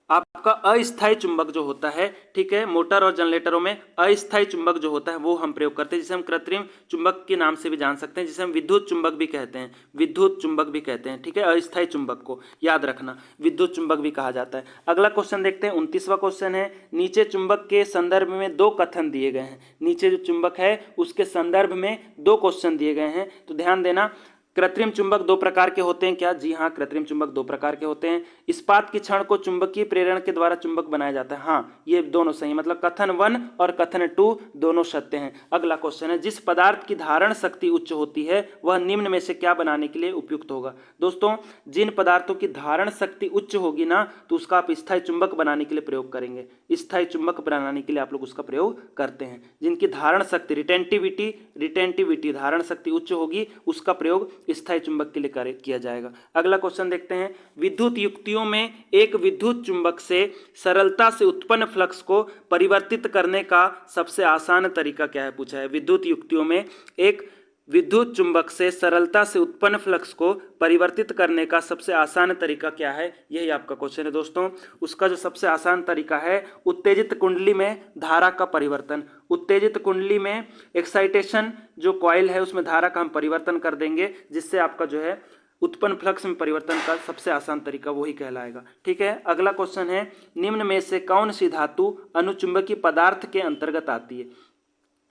आपका अस्थायी चुंबक जो होता है, ठीक है, मोटर और जनरेटरों में अस्थायी चुंबक जो होता है वो हम प्रयोग करते हैं, जिसे हम कृत्रिम चुंबक के नाम से भी जान सकते हैं, जिसे हम विद्युत चुंबक भी कहते हैं, विद्युत चुंबक भी कहते हैं, ठीक है। अस्थायी चुंबक को याद रखना, विद्युत चुंबक भी कहा जाता है। अगला क्वेश्चन देखते हैं, 29वां क्वेश्चन है, नीचे चुंबक के संदर्भ में दो कथन दिए गए हैं। नीचे जो चुंबक है उसके संदर्भ में दो क्वेश्चन दिए गए हैं, तो ध्यान देना। कृत्रिम चुंबक दो प्रकार के होते हैं क्या? जी हाँ, कृत्रिम चुंबक दो प्रकार के होते हैं। इस्पात की छड़ को चुंबकीय प्रेरण के द्वारा चुंबक बनाया जाता है। हाँ, ये दोनों सही, मतलब कथन 1 और कथन 2 दोनों सत्य हैं। अगला क्वेश्चन है, जिस पदार्थ की धारण शक्ति उच्च होती है वह निम्न में से क्या बनाने के लिए उपयुक्त होगा? दोस्तों, जिन पदार्थों की धारण शक्ति उच्च होगी ना, तो उसका आप स्थायी चुंबक बनाने के लिए प्रयोग करेंगे। स्थायी चुंबक बनाने के लिए आप लोग उसका प्रयोग करते हैं। जिनकी धारण शक्ति रिटेंटिविटी धारण शक्ति उच्च होगी, उसका प्रयोग स्थायी चुंबक के लिए किया जाएगा। अगला क्वेश्चन देखते हैं, विद्युत युक्तियों में एक विद्युत चुंबक से सरलता से उत्पन्न फ्लक्स को परिवर्तित करने का सबसे आसान तरीका क्या है? पूछा है। विद्युत युक्तियों में एक विद्युत चुंबक से सरलता से उत्पन्न फ्लक्स को परिवर्तित करने का सबसे आसान तरीका क्या है? यही आपका क्वेश्चन है दोस्तों। उसका जो सबसे आसान तरीका है, उत्तेजित कुंडली में धारा का परिवर्तन। उत्तेजित कुंडली में एक्साइटेशन जो कॉइल है उसमें धारा का हम परिवर्तन कर देंगे, जिससे आपका जो है उत्पन्न फ्लक्स में परिवर्तन का सबसे आसान तरीका वही कहलाएगा, ठीक है। अगला क्वेश्चन है, निम्न में से कौन सी धातु अनुचुंबकीय पदार्थ के अंतर्गत आती है?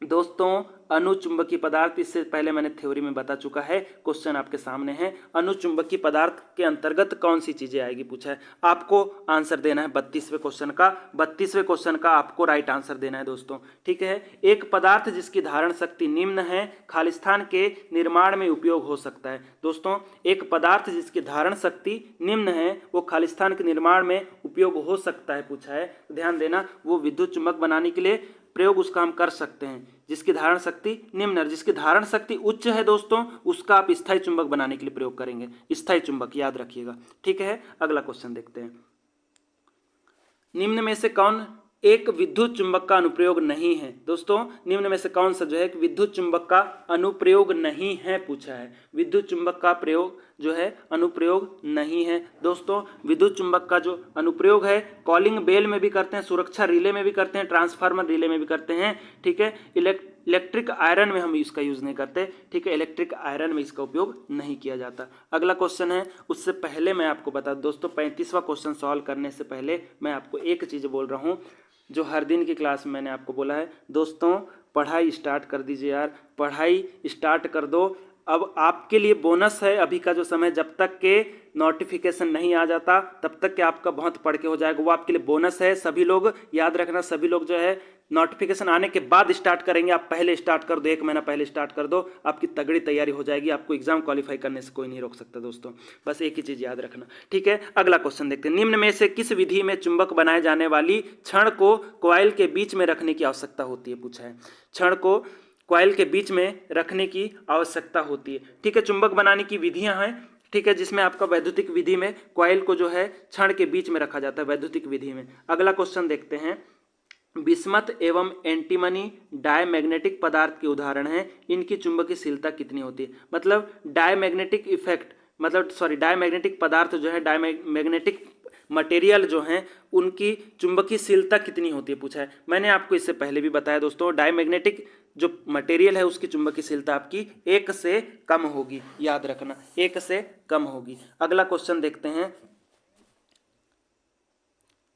दोस्तों, अनुचुंबकीय पदार्थ, इससे पहले मैंने थ्योरी में बता चुका है, क्वेश्चन आपके सामने है। अनुचुंबकीय पदार्थ के अंतर्गत कौन सी चीजें आएगी पूछा है। आपको आंसर देना है 32वें क्वेश्चन का। 32वें क्वेश्चन का आपको राइट आंसर देना है दोस्तों, ठीक है। एक पदार्थ जिसकी धारण शक्ति निम्न है खालिस्तान के निर्माण में उपयोग हो सकता है। दोस्तों, एक पदार्थ जिसकी धारण शक्ति निम्न है वो खालिस्तान के निर्माण में उपयोग हो सकता है पूछा है। ध्यान देना, वो विद्युत चुंबक बनाने के लिए प्रयोग उसका हम कर सकते हैं। जिसकी धारण शक्ति निम्न है, जिसकी धारण शक्ति उच्च है दोस्तों, उसका आप स्थायी चुंबक बनाने के लिए प्रयोग करेंगे। स्थायी चुंबक याद रखिएगा, ठीक है। अगला क्वेश्चन देखते हैं, निम्न में से कौन एक विद्युत चुंबक का अनुप्रयोग नहीं है? दोस्तों, निम्न में से कौन सा जो है विद्युत चुंबक का अनुप्रयोग नहीं है पूछा है। विद्युत चुंबक का प्रयोग जो है अनुप्रयोग नहीं है। दोस्तों, विद्युत चुंबक का जो अनुप्रयोग है कॉलिंग बेल में भी करते हैं, सुरक्षा रिले में भी करते हैं, ट्रांसफार्मर रिले में भी करते हैं, ठीक है। इलेक्ट्रिक आयरन में हम इसका यूज नहीं करते, ठीक है। इलेक्ट्रिक आयरन में इसका उपयोग नहीं किया जाता। अगला क्वेश्चन है, उससे पहले मैं आपको बता दूं दोस्तों, 35वां क्वेश्चन सॉल्व करने से पहले मैं आपको एक चीज बोल रहा हूँ जो हर दिन की क्लास में मैंने आपको बोला है। दोस्तों, पढ़ाई स्टार्ट कर दीजिए यार, पढ़ाई स्टार्ट कर दो। अब आपके लिए बोनस है अभी का जो समय, जब तक के नोटिफिकेशन नहीं आ जाता तब तक के आपका बहुत पढ़ के हो जाएगा, वो आपके लिए बोनस है। सभी लोग याद रखना, सभी लोग जो है नोटिफिकेशन आने के बाद स्टार्ट करेंगे, आप पहले स्टार्ट कर दो, 1 महीना पहले स्टार्ट कर दो, आपकी तगड़ी तैयारी हो जाएगी। आपको एग्जाम क्वालिफाई करने से कोई नहीं रोक सकता दोस्तों, बस एक ही चीज याद रखना, ठीक है। अगला क्वेश्चन देखते हैं, निम्न में से किस विधि में चुंबक बनाए जाने वाली छड़ को कॉइल के बीच में रखने की आवश्यकता होती है पूछा है। छड़ को कॉइल के बीच में रखने की आवश्यकता होती है, ठीक है। चुंबक बनाने की विधियां हैं, ठीक है, जिसमें आपका वैद्युतिक विधि में कॉइल को जो है छड़ के बीच में रखा जाता है वैद्युतिक विधि में। अगला क्वेश्चन देखते हैं, बिस्मथ एवं एंटीमनी डायमैग्नेटिक पदार्थ के उदाहरण हैं, इनकी चुंबकीयशीलता कितनी होती है? मतलब डायमैग्नेटिक इफेक्ट, मतलब सॉरी डायमैग्नेटिक पदार्थ जो है, डायमैग्नेटिक मटेरियल जो हैं उनकी चुंबकीयशीलता कितनी होती है पूछा है। मैंने आपको इससे पहले भी बताया दोस्तों, डायमैग्नेटिक जो मटेरियल है उसकी चुंबकीयशीलता आपकी 1 से कम होगी, याद रखना 1 से कम होगी। अगला क्वेश्चन देखते हैं,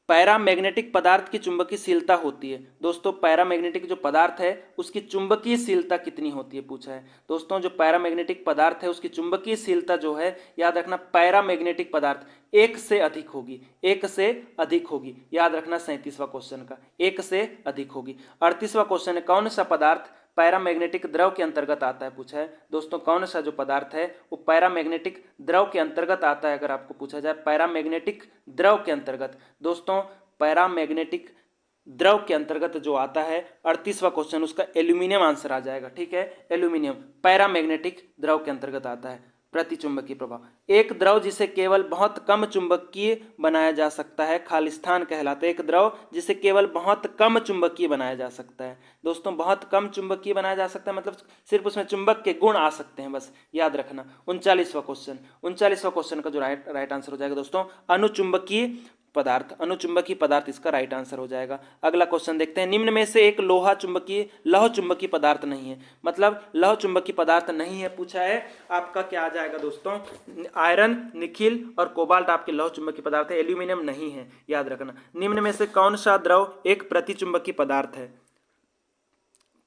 पैरामैग्नेटिक पदार्थ की चुंबकीयशीलता होती है। दोस्तों, पैरामैग्नेटिक जो पदार्थ है उसकी चुंबकीयशीलता कितनी होती है पूछा है। दोस्तों, जो पैरामैग्नेटिक पदार्थ है उसकी चुंबकीयशीलता जो है, याद रखना, पैरामैग्नेटिक पदार्थ 1 से अधिक होगी, 1 से अधिक होगी, याद रखना। 37वां क्वेश्चन का 1 से अधिक होगी। 38वां क्वेश्चन है, कौन सा पदार्थ पैरामैग्नेटिक द्रव के अंतर्गत आता है पूछा है। दोस्तों, कौन सा जो पदार्थ है वो पैरामैग्नेटिक द्रव के अंतर्गत आता है? अगर आपको पूछा जाए पैरामैग्नेटिक द्रव के अंतर्गत, दोस्तों पैरामैग्नेटिक द्रव के अंतर्गत जो आता है 38वां क्वेश्चन, उसका एल्यूमिनियम आंसर आ जाएगा, ठीक है। एल्यूमिनियम पैरामैग्नेटिक द्रव के अंतर्गत आता है। प्रतिचुंबकीय प्रभाव, एक द्रव जिसे केवल बहुत कम चुंबकीय बनाया जा सकता है खालिस्तान कहलाता है। एक द्रव जिसे केवल बहुत कम चुंबकीय बनाया जा सकता है। दोस्तों, बहुत कम चुंबकीय बनाया जा सकता है मतलब सिर्फ उसमें चुंबक के गुण आ सकते हैं, बस याद रखना। 39वां क्वेश्चन, 39वां क्वेश्चन का जो राइट आंसर हो जाएगा दोस्तों, अनुचुंबकीय पदार्थ, अनुचुंबकीय पदार्थ इसका राइट आंसर हो जाएगा। अगला क्वेश्चन देखते हैं, निम्न में से एक लौह चुंबकीय पदार्थ नहीं है, मतलब लौह चुंबकीय पदार्थ नहीं है पूछा है। आपका क्या आ जाएगा दोस्तों, आयरन, निकिल और कोबाल्ट आपके लौह चुंबकीय पदार्थ है, एल्यूमिनियम नहीं है, याद रखना। निम्न में से कौन सा द्रव एक प्रतिचुंबकीय पदार्थ है,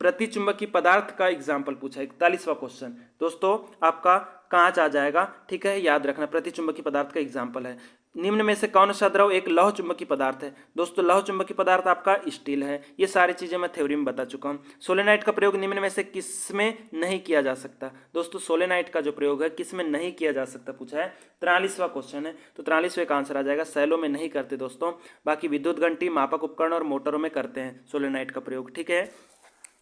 प्रतिचुंबकीय पदार्थ का एग्जाम्पल पूछा है। 41वां क्वेश्चन दोस्तों आपका कांच आ जाएगा, ठीक है, याद रखना, प्रतिचुंबकीय पदार्थ का एग्जाम्पल है। निम्न में से कौन सा द्रव एक लौह चुंबकीय पदार्थ है, दोस्तों लौह चुंबकीय पदार्थ आपका स्टील है। ये सारी चीजें मैं थ्योरी में बता चुका हूँ। सोलेनाइड का प्रयोग निम्न में से किसमें नहीं किया जा सकता, दोस्तों सोलेनाइड का जो प्रयोग है किसमें नहीं किया जा सकता पूछा है। 43वां क्वेश्चन है, तो 43वें का आंसर आ जाएगा सैलो में नहीं करते दोस्तों, बाकी विद्युत घंटी, मापक उपकरण और मोटरों में करते हैं सोलेनाइड का प्रयोग, ठीक है।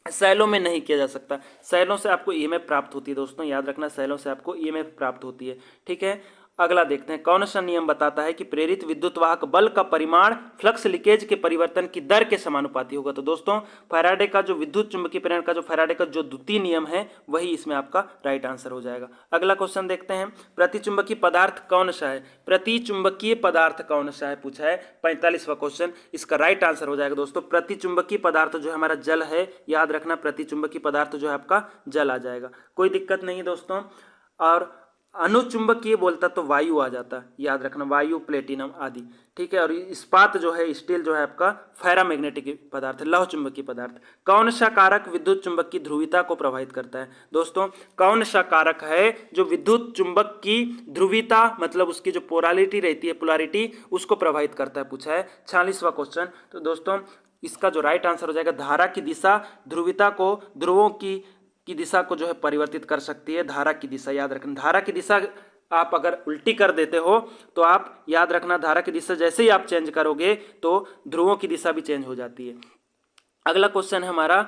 सैलों में नहीं किया जा सकता, सैलों से आपको ईएमएफ प्राप्त होती है दोस्तों, याद रखना, सैलों से आपको ईएमएफ प्राप्त होती है, ठीक है। अगला देखते हैं, कौन सा नियम बताता है कि प्रेरित विद्युत वाहक बल का परिमाण फ्लक्स लीकेज के परिवर्तन की दर के समानुपाती होगा। तो दोस्तों फैराडे का जो विद्युत चुंबकीय प्रेरण का जो फैराडे का जो द्वितीय नियम है वही इसमें आपका राइट आंसर हो जाएगा। अगला क्वेश्चन देखते हैं, प्रतिचुंबकीय पदार्थ कौन सा है, प्रतिचुंबकीय पदार्थ कौन सा है पूछा है। 45वां क्वेश्चन, इसका राइट आंसर हो जाएगा दोस्तों प्रतिचुंबकीय पदार्थ जो है हमारा जल है, याद रखना, प्रतिचुंबकीय पदार्थ जो है आपका जल आ जाएगा, कोई दिक्कत नहीं दोस्तों। और अनुचुंबकीय बोलता तो वायु आ जाता, याद रखना, वायु, प्लेटिनम आदि, ठीक है। और इस्पात जो है, स्टील जो है आपका पैरामैग्नेटिक पदार्थ, लौह चुंबकीय पदार्थ। कौन सा कारक विद्युत चुंबक की ध्रुवीयता को प्रभावित करता है, दोस्तों कौन सा कारक है जो विद्युत चुंबक की ध्रुवीयता, मतलब उसकी जो पोलैरिटी रहती है, पोलैरिटी, उसको प्रभावित करता है पूछा है। 46वां क्वेश्चन, तो दोस्तों इसका जो राइट आंसर हो जाएगा, धारा की दिशा ध्रुवीयता को, ध्रुवों की दिशा को जो है परिवर्तित कर सकती है, धारा की दिशा, याद रखना, धारा की दिशा आप अगर उल्टी कर देते हो तो आप याद रखना, धारा की दिशा जैसे ही आप चेंज करोगे तो ध्रुवों की दिशा भी चेंज हो जाती है। अगला क्वेश्चन है हमारा,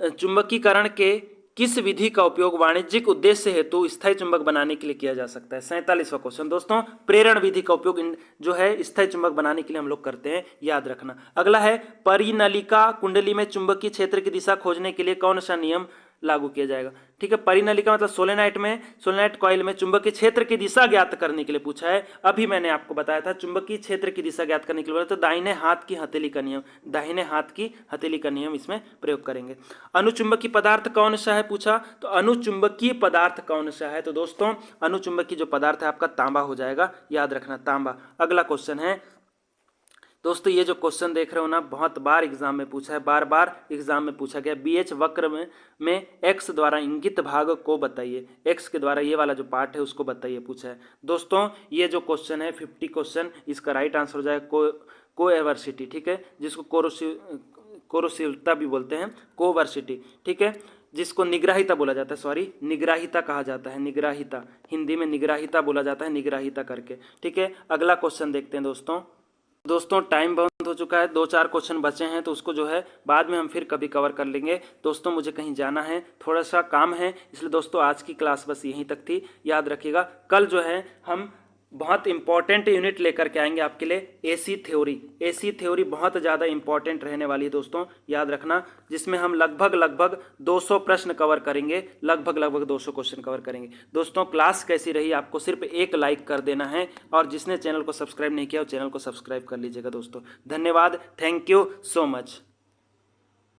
चुंबकीकरण के किस विधि का उपयोग वाणिज्यिक उद्देश्य हेतु स्थायी चुंबक बनाने के लिए किया जा सकता है। 47वां क्वेश्चन दोस्तों, प्रेरण विधि का उपयोग जो है स्थायी चुंबक बनाने के लिए हम लोग करते हैं, याद रखना। अगला है, परिनलिका कुंडली में चुंबकीय क्षेत्र की दिशा खोजने के लिए कौन सा नियम लागू किया जाएगा, ठीक है। परिनलिका मतलब सोलेनाइट कॉइल में चुंबकीय क्षेत्र की दिशा ज्ञात करने के लिए पूछा है। अभी मैंने आपको बताया था चुंबकीय क्षेत्र की दिशा ज्ञात करने के लिए बोला, तो दाहिने हाथ की हथेली का नियम, दाहिने हाथ की हथेली का नियम इसमें प्रयोग करेंगे। अनुचुंबकीय पदार्थ कौन सा है पूछा, तो अनुचुंबकीय पदार्थ कौन सा है, तो दोस्तों अनुचुंबकीय जो पदार्थ है आपका तांबा हो जाएगा, याद रखना, तांबा। अगला क्वेश्चन है दोस्तों, ये जो क्वेश्चन देख रहे हो ना, बहुत बार एग्जाम में पूछा है, बार बार एग्जाम में पूछा गया, BH वक्र में x द्वारा इंगित भाग को बताइए, x के द्वारा ये वाला जो पार्ट है उसको बताइए पूछा है। दोस्तों ये जो क्वेश्चन है 50 क्वेश्चन, इसका राइट आंसर हो जाएगा कोएवर्सिटी, ठीक है, जिसको कोरोसिवता भी बोलते हैं, कोवर्सिटी, ठीक है, जिसको निग्राहिता बोला जाता है, सॉरी निग्राहिता कहा जाता है, निग्राहिता, हिंदी में निग्राहिता बोला जाता है, निग्राहिता करके, ठीक है। अगला क्वेश्चन देखते हैं दोस्तों टाइम बहुत हो चुका है, 2-4 क्वेश्चन बचे हैं, तो उसको जो है बाद में हम फिर कभी कवर कर लेंगे। दोस्तों मुझे कहीं जाना है, थोड़ा सा काम है, इसलिए दोस्तों आज की क्लास बस यहीं तक थी। याद रखिएगा कल जो है हम बहुत इंपॉर्टेंट यूनिट लेकर के आएंगे आपके लिए, एसी थ्योरी बहुत ज़्यादा इंपॉर्टेंट रहने वाली है दोस्तों, याद रखना, जिसमें हम लगभग 200 प्रश्न कवर करेंगे, लगभग 200 क्वेश्चन कवर करेंगे। दोस्तों क्लास कैसी रही आपको सिर्फ एक लाइक कर देना है, और जिसने चैनल को सब्सक्राइब नहीं किया वो चैनल को सब्सक्राइब कर लीजिएगा दोस्तों। धन्यवाद, थैंक यू सो मच।